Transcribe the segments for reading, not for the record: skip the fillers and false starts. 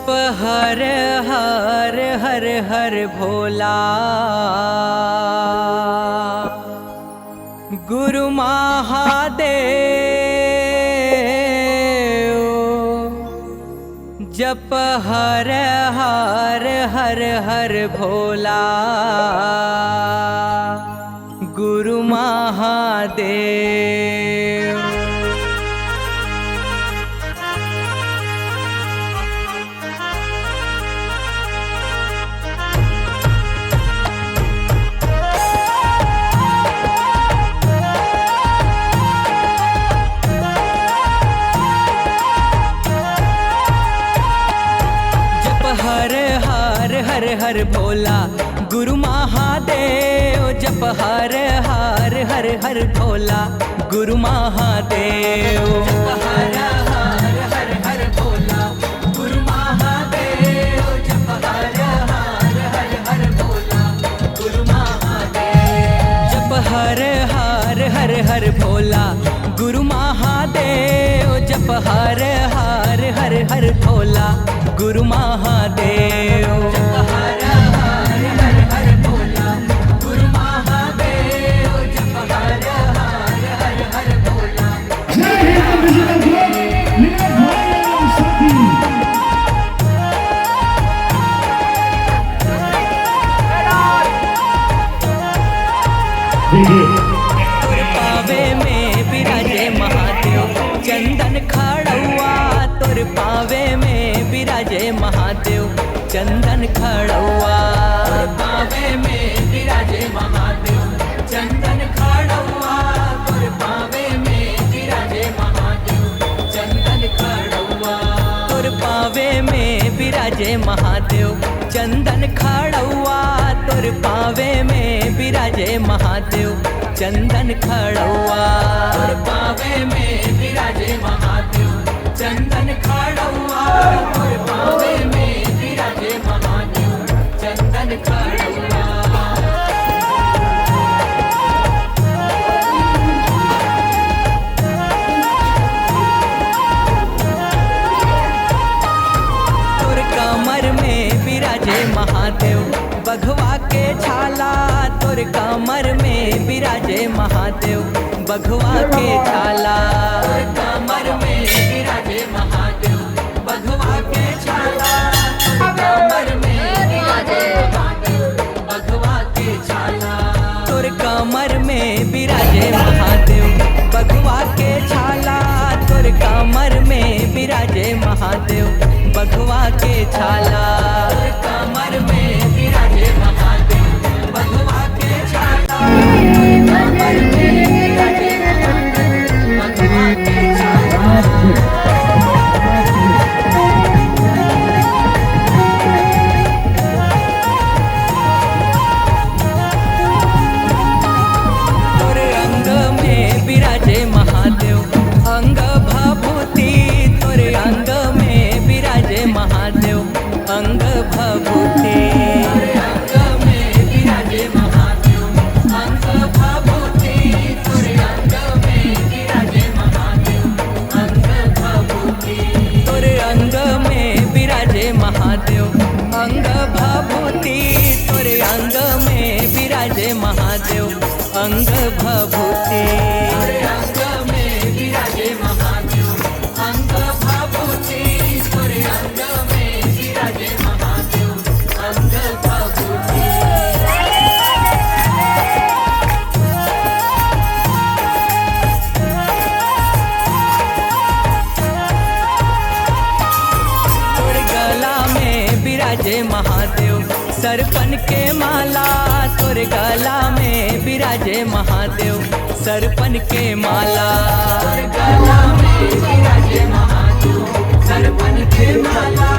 जप हर हर हर हर भोला, गुरु महादेव। जप हर हर हर हर भोला, गुरु महादेव। हर हर हर हर भोला, गुरु महादेव। जप हर हर हर हर भोला, गुरु महादेव। जप हर हर हर हर भोला, गुरु महादेव। जप हर हर हर हर भोला, गुरु महादेव। जप हर हर हर हर भोला, गुरु महादेव। जप हर हर हर हर भोला, गुरु महादेव। जप हर हर हर हर भोला, गुरु महादेव। जप हर हर हर हर भोला। तुर पावे में विराजे महादेव, चंदन खड़ुआ। तुर पावे में विराजे महादेव, चंदन खड़ुआ। तुर पावे में विराजे महादेव, चंदन खड़ुआ। तुर पावे में विराजे महादेव, चंदन खड़ुआ। तुर पावे में विराजे महादेव, चंदन खड़ुआ। तुर पावे में विराजे महादेव, चंदन खड़ुआ। तुर पावे में विराजे महादेव, चंदन खड़ुआ। तुर पावे में विराजे महादेव, चंदन खड़ुआ। तुर कमर में विराजे महादेव, बघवा के छाला। तुर कमर में विराजे महादेव, बघवा के छाला। तुर कमर में विराजे महादेव, बघवा के छाला। तुर कमर में विराजे महादेव, बघवा के छाला। तुर कमर में विराजे महादेव, बघवा के छाला। तुर कमर में विराजे महादेव, बघवा के छाला। तुर कमर में विराजे महादेव, बघवा के छाला। तुर कमर में विराजे महादेव, बघवा के छाला। तुर अंग में विराजे महादेव, अंग भभूति। तुर अंग में विराजे महादेव, अंग भभूति। तुर अंग में विराजे महादेव, अंग भभूति। तुर अंग में विराजे महादेव, अंग भभूति। तुर अंग में विराजे महादेव, अंग भभूति। तुर अंग में विराजे महादेव, अंग भभूति। तुर अंग में विराजे महादेव, अंग भभूति। तुर अंग में विराजे महादेव, अंग भभूति। तुर गला में विराजे महादेव, सरपन के माला। तुर गला में विराजे महादेव, सरपन के माला। तुर गला में विराजे महादेव, सरपन के माला।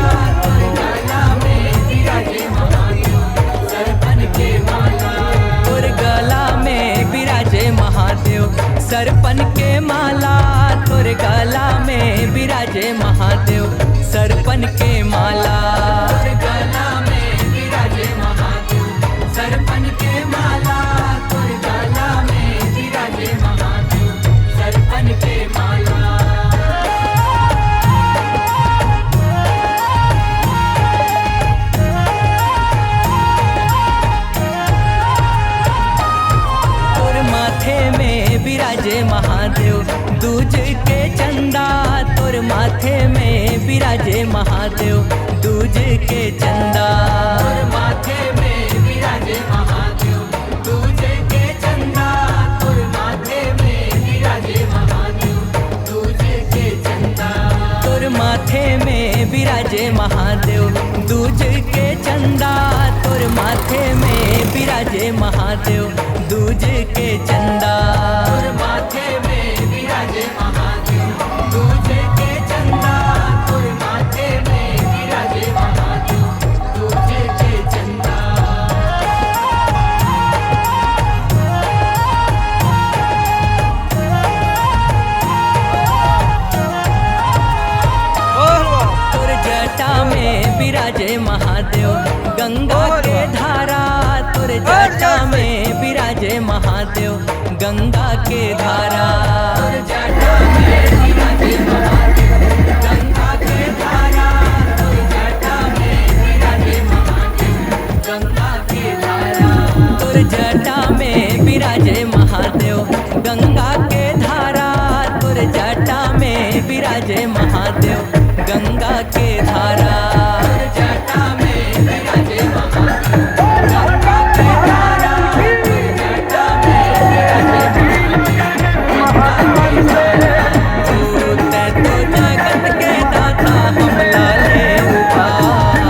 तुर गला में विराजे महादेव, सरपन के माला। तुर गला में विराजे महादेव, सरपन के माला। तुर गला में विराजे महादेव, सरपन के माला। तुर गला में विराजे महादेव, सरपन के माला। तुर गला में विराजे महादेव, सरपन के माला। दूज के चंदा तोर माथे में बिराजे महादेव, दूज के चंदा तोर माथे में बिराजे महादेव, दूज के चंदा तोर माथे में बिराजे महादेव, दूज के चंदा तोर माथे में बिराजे महादेव, दूज के चंदा तोर माथे में बिराजे महादेव, दूज के चंदा तोर माथे में बिराजे महादेव, दूज के चंदा तोर माथे में बिराजे महादेव, दूज के चंदा। तोर जटा में बिराजे महादेव, गंगा के धारा तोर जटा में बिराजे महादेव, गंगा के धारा तोर जटा में बिराजे महादेव, गंगा के धारा तोर जटा में बिराजे महादेव, गंगा के धारा तोर जटा में बिराजे महादेव, गंगा के धारा तोर जटा में बिराजे महादेव, गंगा के धारा तोर जटा में बिराजे महादेव, गंगा के धारा तोर जटा में बिराजे महादेव। तै तो जगत के दाता हम लाले उबार,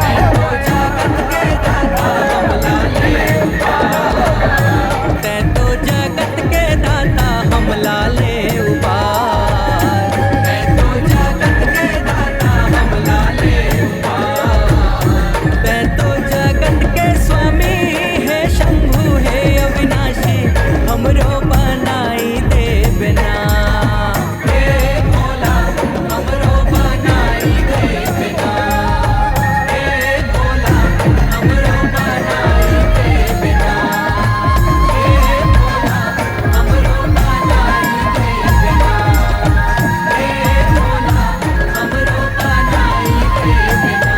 तै तो जगत के दाता हम लाले उबार, तै तो जगत के दाता हम लाले उबार, तै तो जगत के दाता हम लाले उबार, तै तो जगत के स्वामी है शंभु है अविनाशी, हमरो बनाई दे बिना, हे भोला हमरो बनाई दे बिना, हे भोला हमरो बनाई दे बिना, हे भोला हमरो बनाई दे बिना, हे भोला हमरो बनाई दे बिना।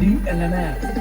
DLNF.